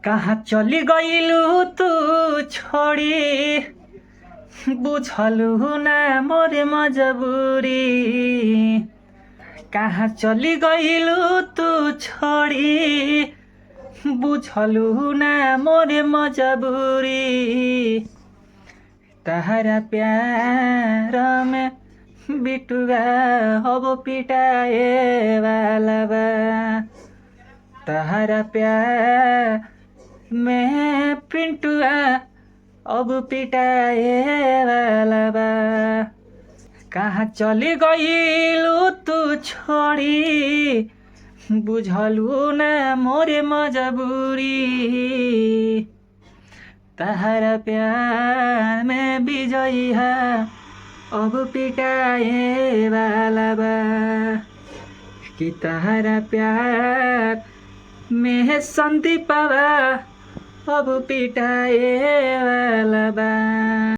कहाँ चली गइलू तू छोड़ी, बुझलू ना मोरे मजबूरी। कहाँ चली गइलू तू छोड़ी, बुझलू ना मोरे मजबूरी। तहरा प्यार में बिटुआ अब पिटाए वाला बा। तहरा प्यार में पिंटुआ अब पिटाए वाला बा। कहाँ चली गइलू तू छोड़ी, बुझलू ना मोरे मजबूरी। तहरा प्यार में विजया अब पिटाए वाला बा। कि तहरा प्यार में संदीपवा अब पिटाए